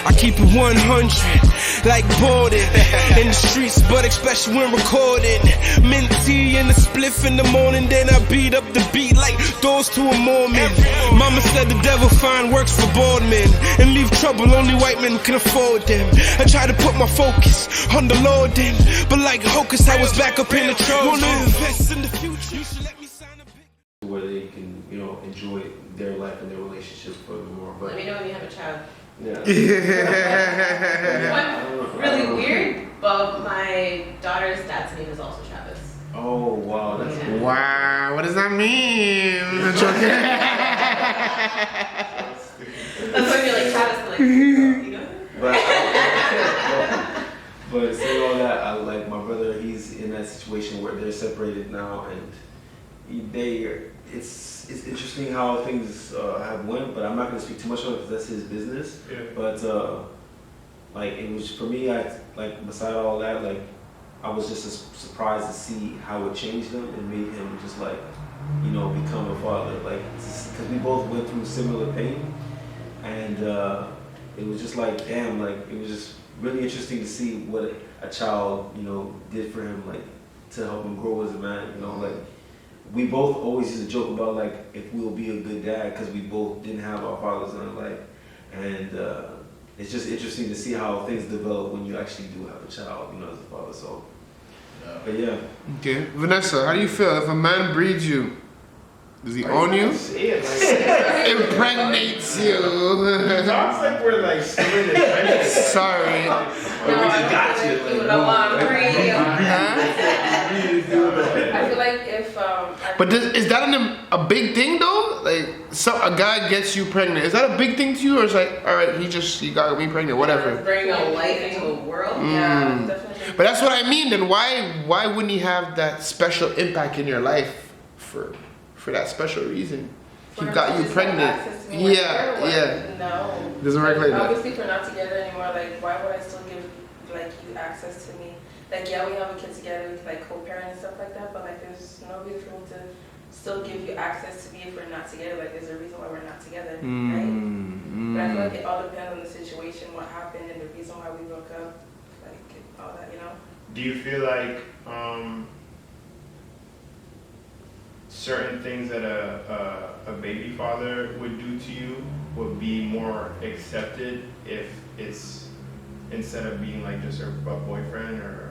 I keep it 100, like boarding in the streets, but especially when recording. Mint tea and a spliff in the morning, then I beat up the beat like doors to a Mormon. Mama said the devil find works for bored men and leave trouble only white men can afford them. I try to put my focus on the Lord then, but like Hocus, I was back up in the Trojan. Wanna invest in the future, you should let me sign a big... Where they can, enjoy their life and their relationship furthermore. But let me know when you have a child. Yeah. One really weird, but my daughter's dad's name is also Travis. Oh wow, that's cool. Wow, what does that mean? That's why I feel like Travis, like, But saying all that, I like my brother. He's in that situation where they're separated now, and it's interesting how things have went. But I'm not going to speak too much on it because that's his business. Yeah. But like it was for me. I like beside all that, like I was just surprised to see how it changed him and made him just like become a father. Like because we both went through similar pain, and it was just like damn. Like it was just really interesting to see what a child, did for him, like to help him grow as a man. Like we both always used to joke about like if we'll be a good dad because we both didn't have our fathers in our life, and it's just interesting to see how things develop when you actually do have a child, as a father. So, but yeah. Okay, Vanessa, how do you feel if a man breeds you? Does he own you? Impregnates you. It sounds like we're like still in the trenches. Sorry. No, I got you. I feel like if but is that a big thing though? Like, a guy gets you pregnant. Is that a big thing to you, or is like, all right, he got me pregnant, whatever? Bring a life into the world. Yeah, definitely. But that's what I mean. Then why wouldn't he have that special impact in your life for that special reason? He got you pregnant. Yeah. No. Doesn't work like that. Obviously, if we're not together anymore, like, why would I still give like you access to me? Like, yeah, we have a kid together, we can like co-parent and stuff like that, but like, there's no reason for me to still give you access to me if we're not together. Like, there's a reason why we're not together, right? But I feel like it all depends on the situation, what happened, and the reason why we broke up, like all that, Do you feel like certain things that a baby father would do to you would be more accepted if it's instead of being like just a boyfriend or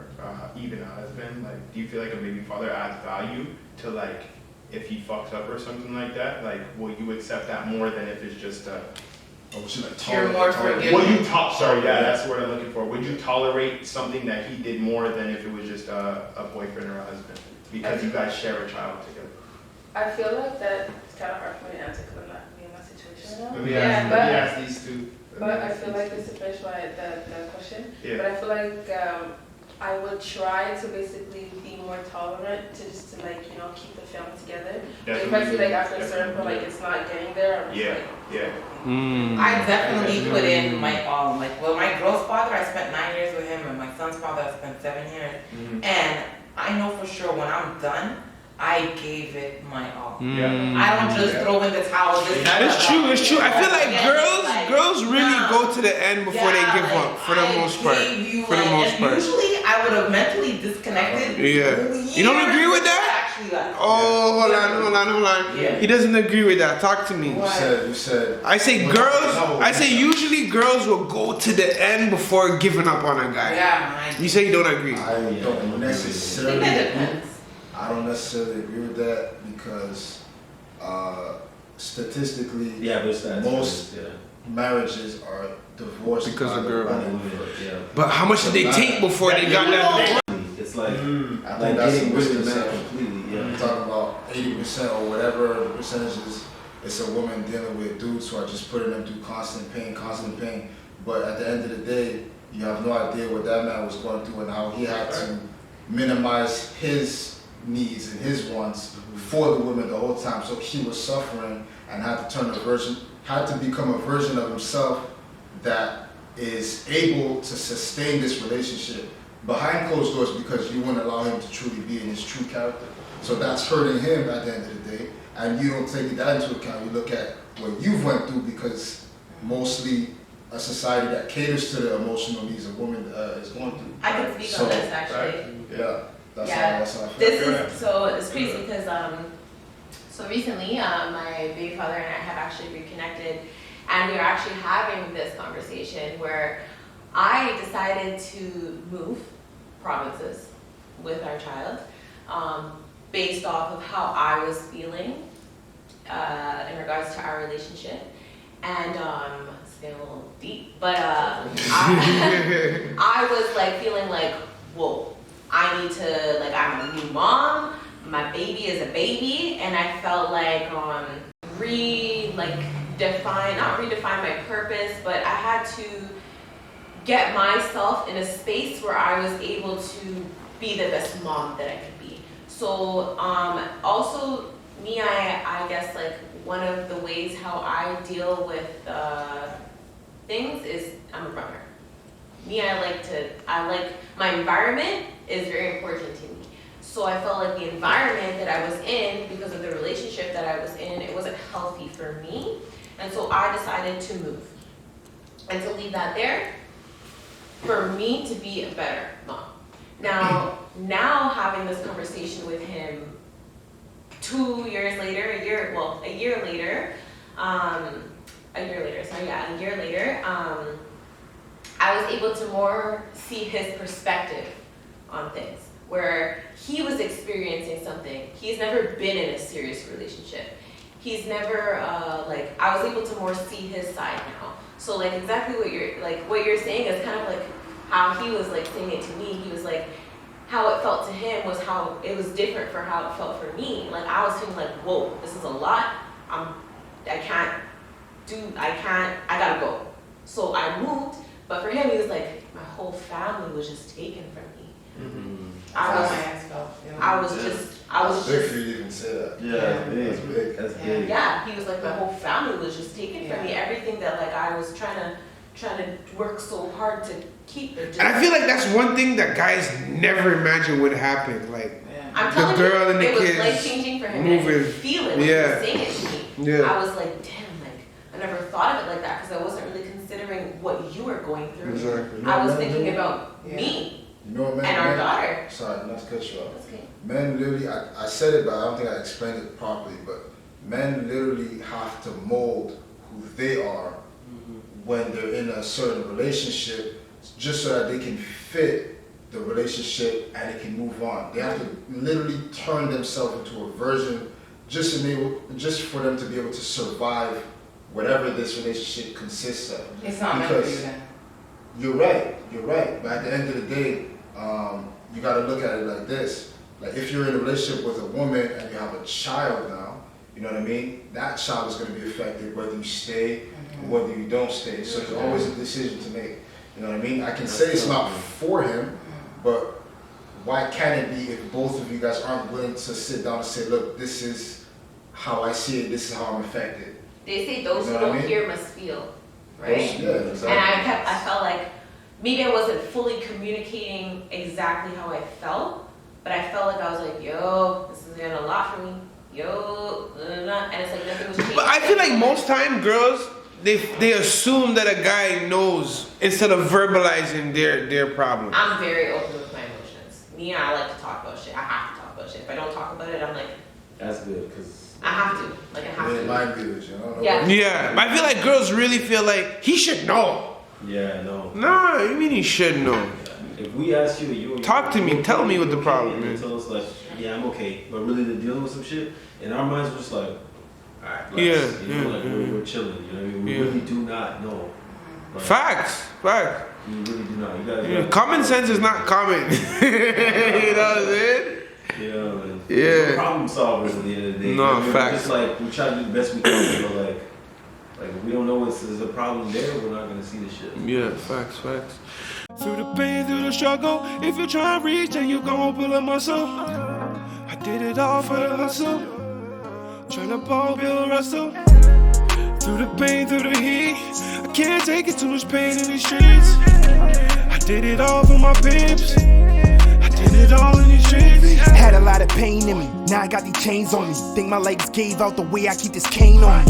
even a husband? Like, do you feel like a baby father adds value to like if he fucks up or something like that? Like, will you accept that more than if it's just a you're more forgiving? Will you sorry, yeah, that's what I'm looking for. Would you tolerate something that he did more than if it was just a boyfriend or a husband? Because you guys share a child together. I feel like that it's kind of hard for me to answer because I'm not in that situation right now. Let me ask these two. But I feel like this is finish the question. Yeah. But I feel like I would try to basically be more tolerant to just to like keep the family together. But if I see like after a certain point like it's not getting there, I'm just I definitely put in my all. Like, well, my girl's father, I spent 9 years with him, and my son's father, I spent 7 years. And I know for sure when I'm done, I gave it my all. I don't just throw in the towel. It's true. I feel like girls really go to the end before they give up. For the most part. Usually, I would have mentally disconnected. Yeah. You don't agree with that? Oh, hold on. Yeah. He doesn't agree with that. Talk to me. You said. I say usually girls will go to the end before giving up on a guy. Yeah. You say you don't agree. I don't necessarily. I think that depends. I don't necessarily agree with that because statistically, most marriages are divorced because of girl. Yeah. But how much did they take before they got that divorce? It's like I think that's a misconception. completely. Yeah. We're talking about 80% or whatever the percentages. It's a woman dealing with dudes who are just putting them through constant pain. But at the end of the day, you have no idea what that man was going through and how he had to minimize his needs and his wants for the woman the whole time. So he was suffering and had to become a version of himself that is able to sustain this relationship behind closed doors because you wouldn't allow him to truly be in his true character. So that's hurting him at the end of the day. And you don't take that into account. You look at what you've went through because mostly a society that caters to the emotional needs a woman is going through. I can speak on this actually. Yeah, that's how I feel. This is so it's crazy because so recently my baby father and I have actually reconnected, and we are actually having this conversation where I decided to move provinces with our child based off of how I was feeling in regards to our relationship. And it's getting a little deep, but I was like feeling like, whoa, I need to, like, I'm a new mom, my baby is a baby, and I felt like not redefine my purpose, but I had to get myself in a space where I was able to be the best mom that I could be. So also me, I guess like one of the ways how I deal with things is I'm a runner. Me, I like my environment is very important to me. So I felt like the environment that I was in, because of the relationship that I was in, it wasn't healthy for me. And so I decided to move and to leave that there for me to be a better mom. Now having this conversation with him 2 years later, a year later, I was able to more see his perspective on things, where he was experiencing something. He's never been in a serious relationship. He's never, I was able to more see his side now. So like exactly what you're saying is kind of like how he was like saying it to me. He was like, how it felt to him was how it was different for how it felt for me. Like I was feeling like, whoa, this is a lot. I gotta go. So I moved, but for him, he was like, my whole family was just taken from me. Mm-hmm. I was big for you to even say that. Yeah, That's big. That's big. Yeah, he was like, my whole family was just taken from me. Everything that like I was trying to work so hard to keep it. And I feel like that's one thing that guys never imagine would happen. Like I'm the telling girl you, and the it was kids life changing for him. moving. And I could feel it when he was saying it to me. Yeah. I was like, damn, like I never thought of it like that because I wasn't really considering what you were going through. Exactly. I was thinking about me You know what, man? and our daughter. Sorry, not to cut you off. That's okay. Men literally, I said it, but I don't think I explained it properly, but men literally have to mold who they are when they're in a certain relationship just so that they can fit the relationship and they can move on. They have to literally turn themselves into a version just for them to be able to survive whatever this relationship consists of. It's not meant for you then. You're right. But at the end of the day, you gotta look at it like this. Like if you're in a relationship with a woman and you have a child now, you know what I mean? That child is gonna be affected whether you stay or whether you don't stay. So there's always a decision to make. You know what I mean? I can say it's not for him, but why can't it be if both of you guys aren't willing to sit down and say, look, this is how I see it, this is how I'm affected. They say those You who know what I don't mean? hear must feel, right? Yeah, exactly. And I felt like maybe I wasn't fully communicating exactly how I felt, but I felt like I was like, yo, this is getting a lot for me. Yo, and it's like nothing was changing. But I feel like most time girls, they assume that a guy knows instead of verbalizing their problems. I'm very open with my emotions. Me, I like to talk about shit. I have to talk about shit. If I don't talk about it, I'm like, That's good, because I have to. Like, I have Being to. mind readers, you know? Yeah. Yeah, but I feel like girls really feel like he should know. yeah, no. Nah, you mean he should know? If we ask you, Talk to me, tell me what the okay, problem and is. tell us like, yeah, I'm okay, but really they're dealing with some shit. In our minds, we're just like, alright, Yeah, you know, yeah, like we're chilling. You know what I mean? We Yeah. really do not know. Like, Facts. You really do not. You guys. Yeah, common sense is not common. You know what I'm saying? Yeah, man. Yeah. We're problem solvers at the end of the day. No, You know, we're facts. just like we try to do the best we can. You know, like if we don't know there's a problem there, we're not gonna see the shit. Yeah, facts. Through the pain, through the struggle, if you try to reach, then you gon' pull a muscle. I did it all for the hustle, tryna ball, build, rustle. Through the pain, through the heat, I can't take it, too much pain in these streets. I did it all for my peeps, I did it all in these streets. Had a lot of pain in me, now I got these chains on me. Think my legs gave out the way I keep this cane on me.